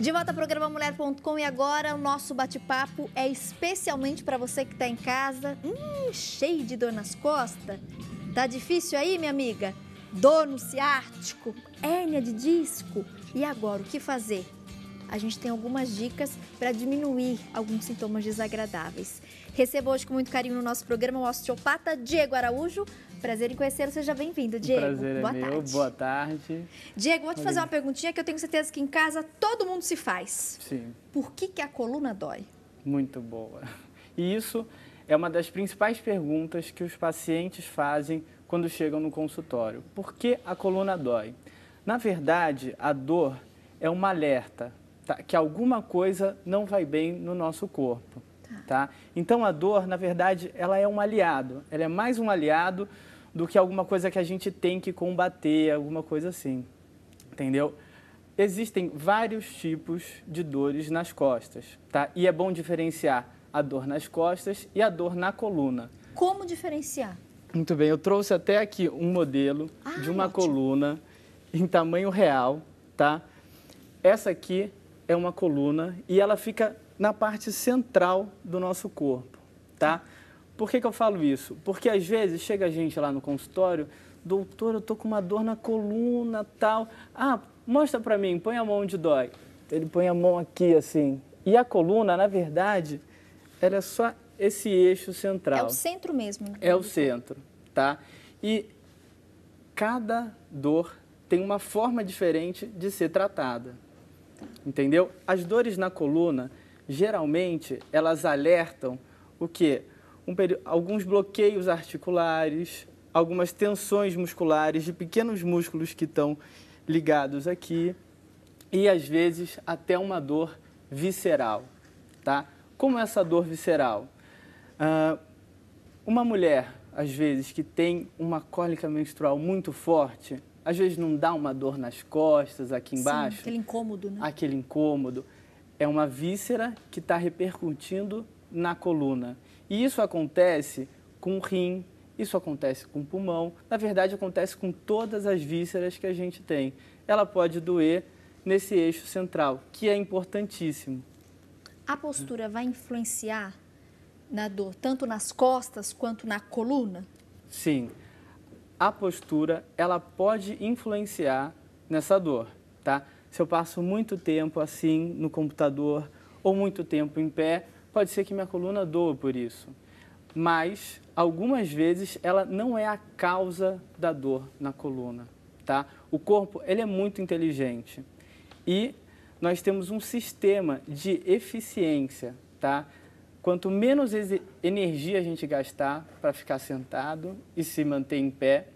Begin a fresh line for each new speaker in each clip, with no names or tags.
De volta ao programa Mulher.com e agora o nosso bate-papo é especialmente para você que está em casa, cheio de dor nas costas. Tá difícil aí, minha amiga? Dor no ciático, hérnia de disco. E agora, o que fazer? A gente tem algumas dicas para diminuir alguns sintomas desagradáveis. Recebo hoje com muito carinho no nosso programa o osteopata Diego Araújo. Prazer em conhecê-lo, seja bem-vindo, Diego.
Prazer é meu, boa tarde.
Diego, vou te fazer uma perguntinha que eu tenho certeza que em casa todo mundo se faz.
Sim.
Por que a coluna dói?
Muito boa. E isso é uma das principais perguntas que os pacientes fazem quando chegam no consultório. Por que a coluna dói? Na verdade, a dor é um alerta, tá? Que alguma coisa não vai bem no nosso corpo. Tá? Então, a dor, na verdade, ela é um aliado. Ela é mais um aliado do que alguma coisa que a gente tem que combater, alguma coisa assim, entendeu? Existem vários tipos de dores nas costas, tá? E é bom diferenciar a dor nas costas e a dor na coluna.
Como diferenciar?
Muito bem, eu trouxe até aqui um modelo de uma coluna em tamanho real, tá? Essa aqui é uma coluna e ela fica na parte central do nosso corpo, tá? Por que eu falo isso? Porque às vezes chega a gente lá no consultório, doutor, eu tô com uma dor na coluna, tal. Ah, mostra pra mim, põe a mão onde dói. Ele põe a mão aqui, assim. E a coluna, na verdade, ela é só esse eixo central.
É o centro mesmo, né?
É o centro, tá? E cada dor tem uma forma diferente de ser tratada, entendeu? As dores na coluna, geralmente, elas alertam o quê? Alguns bloqueios articulares, algumas tensões musculares de pequenos músculos que estão ligados aqui e, às vezes, até uma dor visceral, tá? Como é essa dor visceral? Uma mulher, às vezes, que tem uma cólica menstrual muito forte, às vezes não dá uma dor nas costas, aqui embaixo.
Sim, aquele incômodo, né?
Aquele incômodo. É uma víscera que está repercutindo na coluna. E isso acontece com o rim, isso acontece com o pulmão, na verdade acontece com todas as vísceras que a gente tem. Ela pode doer nesse eixo central, que é importantíssimo.
A postura vai influenciar na dor, tanto nas costas quanto na coluna?
Sim, a postura ela pode influenciar nessa dor, tá? Se eu passo muito tempo assim no computador ou muito tempo em pé, pode ser que minha coluna doa por isso. Mas, algumas vezes, ela não é a causa da dor na coluna, tá? O corpo, ele é muito inteligente e nós temos um sistema de eficiência, tá? Quanto menos energia a gente gastar para ficar sentado e se manter em pé,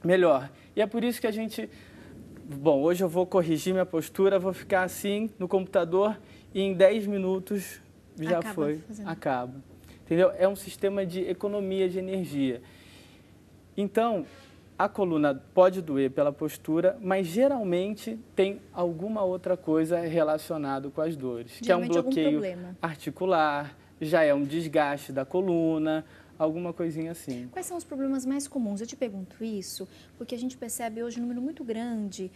melhor. E é por isso que a gente... Bom, hoje eu vou corrigir minha postura, vou ficar assim no computador e em 10 minutos já acaba. Entendeu? É um sistema de economia de energia. Então, a coluna pode doer pela postura, mas geralmente tem alguma outra coisa relacionada com as dores. Que é um bloqueio articular, já é um desgaste da coluna, alguma coisinha assim.
Quais são os problemas mais comuns? Eu te pergunto isso porque a gente percebe hoje um número muito grande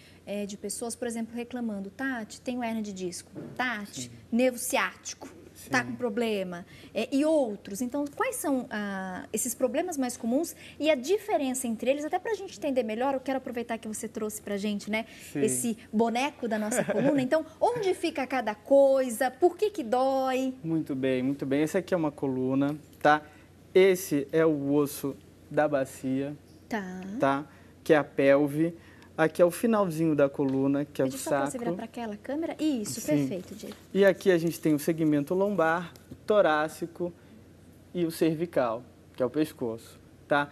de pessoas, por exemplo, reclamando: Tati, tenho hérnia de disco, Tati, nervo ciático, tá com problema, e outros. Então, quais são esses problemas mais comuns e a diferença entre eles? Até para a gente entender melhor, eu quero aproveitar que você trouxe para a gente, né, esse boneco da nossa coluna. Então, onde fica cada coisa? Por que dói?
Muito bem, muito bem. Esse aqui é uma coluna, tá? Esse é o osso da bacia, tá? Que é a pelve. Aqui é o finalzinho da coluna, que é o sacro. Só você virar
para aquela câmera? Isso, perfeito, Diego.
E aqui a gente tem o segmento lombar, torácico e o cervical, que é o pescoço, tá?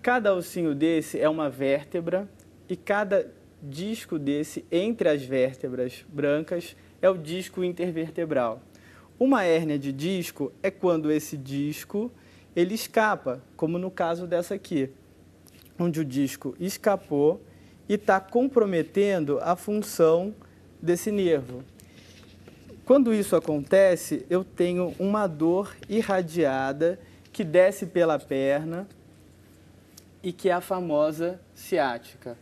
Cada ossinho desse é uma vértebra e cada disco desse, entre as vértebras brancas, é o disco intervertebral. Uma hérnia de disco é quando esse disco ele escapa, como no caso dessa aqui, onde o disco escapou e está comprometendo a função desse nervo. Quando isso acontece, eu tenho uma dor irradiada que desce pela perna e que é a famosa ciática,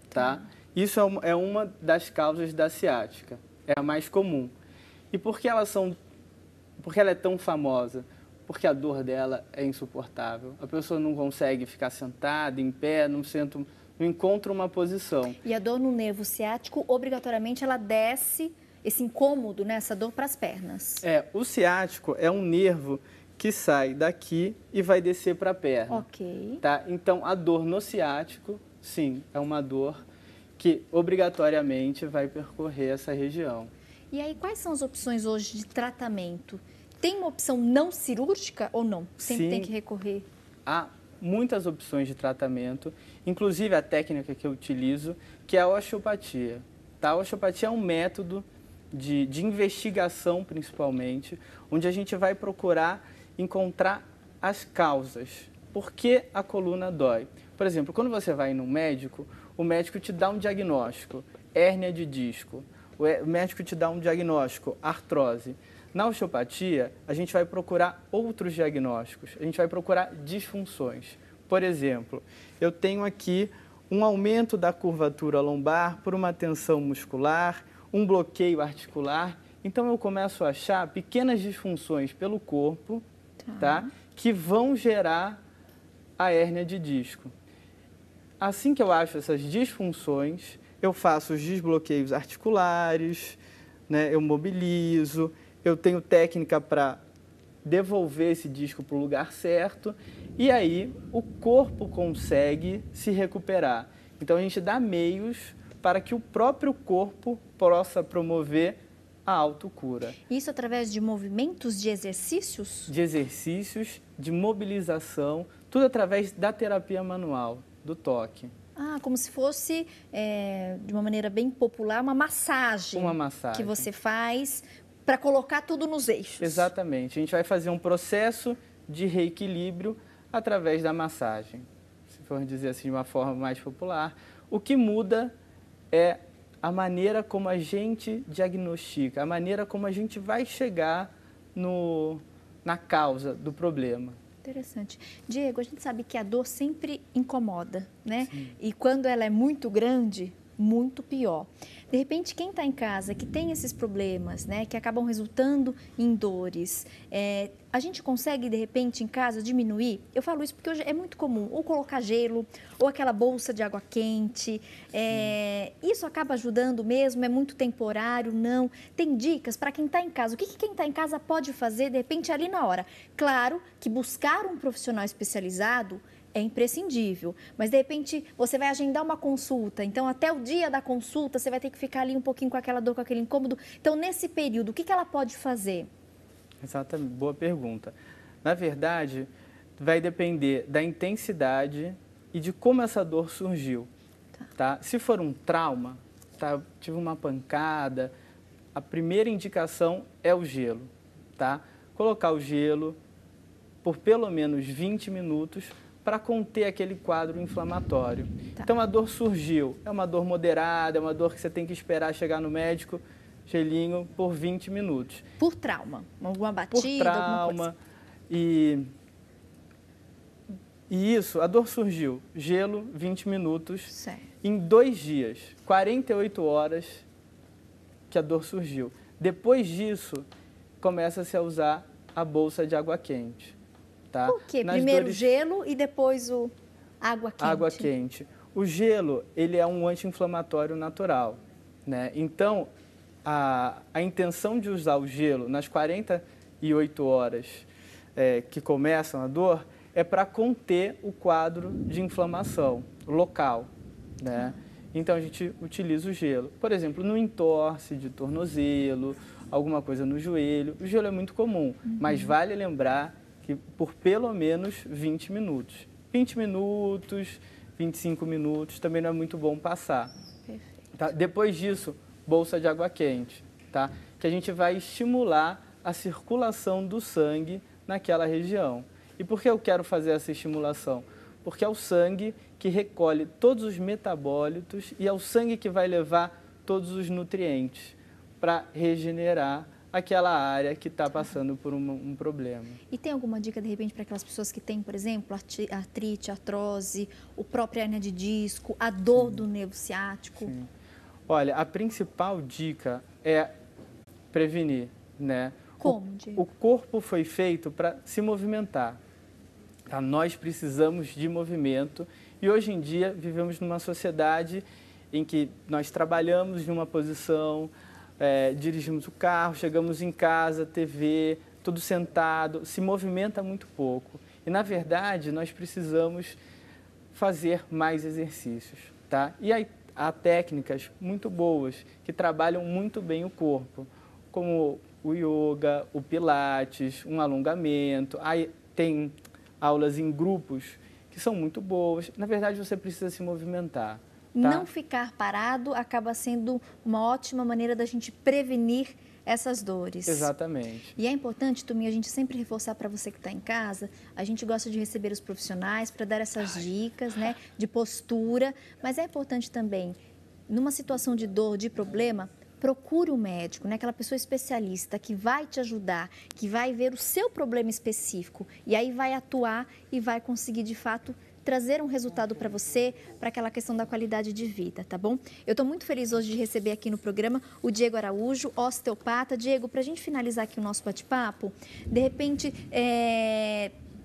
tá? Isso é uma das causas da ciática. é a mais comum. E por que porque ela é tão famosa? Porque a dor dela é insuportável. A pessoa não consegue ficar sentada, em pé, não encontra uma posição.
E a dor no nervo ciático, obrigatoriamente, ela desce, esse incômodo, né, essa dor para as pernas.
O ciático é um nervo que sai daqui e vai descer para a perna.
Ok.
Tá? Então, a dor no ciático, sim, é uma dor que obrigatoriamente vai percorrer essa região.
E aí, quais são as opções hoje de tratamento? Tem uma opção não cirúrgica ou não? Sempre
Sim,
tem que recorrer?
há muitas opções de tratamento, inclusive a técnica que eu utilizo, que é a osteopatia. Tá? A osteopatia é um método de investigação, principalmente, onde a gente vai procurar encontrar as causas. Por que a coluna dói? Por exemplo, quando você vai num médico, o médico te dá um diagnóstico, hérnia de disco. O médico te dá um diagnóstico, artrose. Na osteopatia, a gente vai procurar outros diagnósticos, a gente vai procurar disfunções. Por exemplo, eu tenho aqui um aumento da curvatura lombar por uma tensão muscular, um bloqueio articular. Então, eu começo a achar pequenas disfunções pelo corpo, tá? Que vão gerar a hérnia de disco. Assim que eu acho essas disfunções, eu faço os desbloqueios articulares, né? Eu mobilizo, eu tenho técnica para devolver esse disco para o lugar certo e aí o corpo consegue se recuperar. Então, a gente dá meios para que o próprio corpo possa promover a autocura.
Isso através de movimentos, de exercícios?
De exercícios, de mobilização, tudo através da terapia manual, do toque.
Ah, como se fosse, de uma maneira bem popular, uma massagem.
Uma massagem.
Que você faz para colocar tudo nos eixos.
Exatamente. A gente vai fazer um processo de reequilíbrio através da massagem. Se for dizer assim de uma forma mais popular, o que muda é a maneira como a gente diagnostica, a maneira como a gente vai chegar na causa do problema.
Interessante. Diego, a gente sabe que a dor sempre incomoda, né?
Sim.
E quando ela é muito grande, muito pior. De repente, quem está em casa, que tem esses problemas, né, que acabam resultando em dores, a gente consegue, de repente, em casa, diminuir? Eu falo isso porque hoje é muito comum, ou colocar gelo, ou aquela bolsa de água quente. Isso acaba ajudando mesmo? É muito temporário? Não? Tem dicas para quem está em casa? O que quem está em casa pode fazer, de repente, ali na hora? Claro que buscar um profissional especializado é imprescindível, mas de repente você vai agendar uma consulta, então até o dia da consulta você vai ter que ficar ali um pouquinho com aquela dor, com aquele incômodo. Então, nesse período, o que ela pode fazer?
Exatamente, boa pergunta. Na verdade, vai depender da intensidade e de como essa dor surgiu. Tá? Se for um trauma, tá? Tive uma pancada, a primeira indicação é o gelo. Tá? Colocar o gelo por pelo menos 20 minutos para conter aquele quadro inflamatório. Tá. Então, a dor surgiu, é uma dor moderada, é uma dor que você tem que esperar chegar no médico, gelinho, por 20 minutos.
Por trauma? Alguma batida?
Por trauma.
Alguma coisa?
E isso, a dor surgiu, gelo, 20 minutos.
Certo.
Em 2 dias, 48 horas que a dor surgiu. Depois disso, começa-se a usar a bolsa de água quente. Tá?
Por quê? Primeiro gelo e depois água quente?
Água quente. O gelo, ele é um anti-inflamatório natural, né? Então, a intenção de usar o gelo nas 48 horas que começam a dor é para conter o quadro de inflamação local, né? Então, a gente utiliza o gelo. Por exemplo, no entorse de tornozelo, alguma coisa no joelho. O gelo é muito comum, mas vale lembrar que por pelo menos 20 minutos. 20 minutos, 25 minutos, também não é muito bom passar.
Perfeito.
Tá? Depois disso, bolsa de água quente, tá? Que a gente vai estimular a circulação do sangue naquela região. E por que eu quero fazer essa estimulação? Porque é o sangue que recolhe todos os metabólitos e é o sangue que vai levar todos os nutrientes para regenerar aquela área que está passando por um problema.
E tem alguma dica, de repente, para aquelas pessoas que têm, por exemplo, artrite, artrose, o próprio hérnia de disco, a dor do nervo ciático?
Sim. Olha, a principal dica é prevenir, né?
Como, Diego?
O corpo foi feito para se movimentar. Tá? Nós precisamos de movimento e hoje em dia vivemos numa sociedade em que nós trabalhamos numa posição, dirigimos o carro, chegamos em casa, TV, tudo sentado, se movimenta muito pouco. E, na verdade, nós precisamos fazer mais exercícios, tá? E aí, há técnicas muito boas que trabalham muito bem o corpo, como o yoga, o pilates, um alongamento. Aí tem aulas em grupos que são muito boas. Na verdade, você precisa se movimentar. Tá?
Não ficar parado acaba sendo uma ótima maneira da gente prevenir essas dores.
Exatamente.
E é importante, Tuminha, a gente sempre reforçar para você que está em casa, a gente gosta de receber os profissionais para dar essas dicas, né, de postura, mas é importante também, numa situação de dor, de problema, procure um médico, né, aquela pessoa especialista que vai te ajudar, que vai ver o seu problema específico e aí vai atuar e vai conseguir, de fato, trazer um resultado para você, para aquela questão da qualidade de vida, tá bom? Eu estou muito feliz hoje de receber aqui no programa o Diego Araújo, osteopata. Diego, para a gente finalizar aqui o nosso bate-papo, de repente,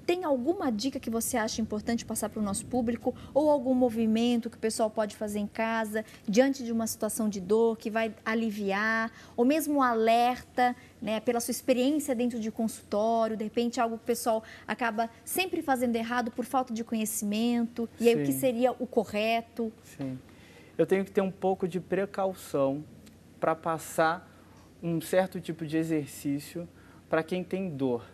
tem alguma dica que você acha importante passar para o nosso público ou algum movimento que o pessoal pode fazer em casa diante de uma situação de dor que vai aliviar, ou mesmo um alerta, né, pela sua experiência dentro de consultório, de repente algo que o pessoal acaba sempre fazendo errado por falta de conhecimento, e aí o que seria o correto?
Sim. Eu tenho que ter um pouco de precaução para passar um certo tipo de exercício para quem tem dor,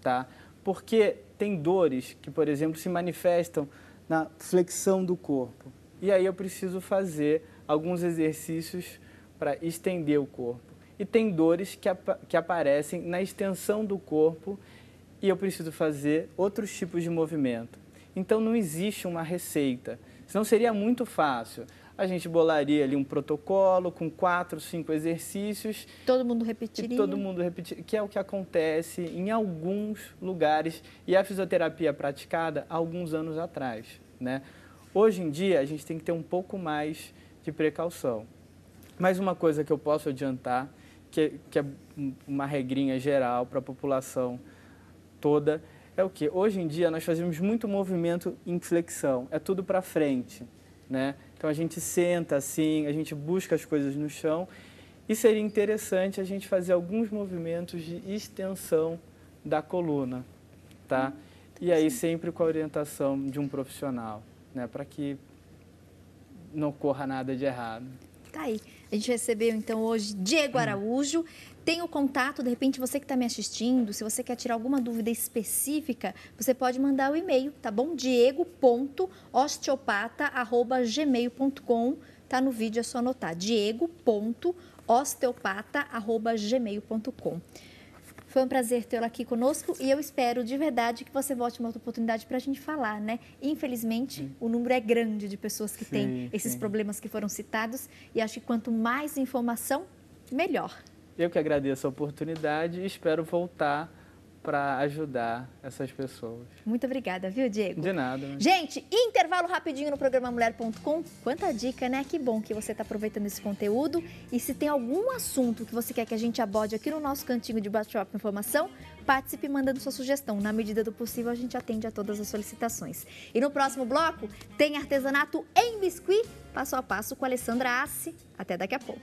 tá? Porque tem dores que, por exemplo, se manifestam na flexão do corpo. E aí eu preciso fazer alguns exercícios para estender o corpo. E tem dores que aparecem na extensão do corpo e eu preciso fazer outros tipos de movimento. Então não existe uma receita, senão seria muito fácil. A gente bolaria ali um protocolo com 4, 5 exercícios.
Todo mundo repetiria?
Todo mundo repetiria, que é o que acontece em alguns lugares. E a fisioterapia é praticada há alguns anos atrás, né? Hoje em dia, a gente tem que ter um pouco mais de precaução. Mas uma coisa que eu posso adiantar, que é uma regrinha geral para a população toda, é o quê? Hoje em dia, nós fazemos muito movimento em flexão. É tudo para frente, né? Então, a gente senta assim, a gente busca as coisas no chão e seria interessante a gente fazer alguns movimentos de extensão da coluna, tá? E aí sempre com a orientação de um profissional, né? Para que não ocorra nada de errado.
Tá aí. A gente recebeu, então, hoje Diego Araújo. Tem o contato, de repente, você que está me assistindo, se você quer tirar alguma dúvida específica, você pode mandar o e-mail, tá bom? diego.osteopata@gmail.com. Tá no vídeo, é só anotar. diego.osteopata@gmail.com. Foi um prazer tê-lo aqui conosco e eu espero de verdade que você volte uma outra oportunidade para a gente falar, né? Infelizmente, o número é grande de pessoas que têm esses problemas que foram citados e acho que quanto mais informação, melhor.
Eu que agradeço a oportunidade e espero voltar para ajudar essas pessoas.
Muito obrigada, viu, Diego?
De nada.
Gente, intervalo rapidinho no programa Mulher.com. Quanta dica, né? Que bom que você está aproveitando esse conteúdo. E se tem algum assunto que você quer que a gente aborde aqui no nosso cantinho de bate-papo informação, participe mandando sua sugestão. Na medida do possível, a gente atende a todas as solicitações. E no próximo bloco, tem artesanato em biscuit, passo a passo com a Alessandra Assi. Até daqui a pouco.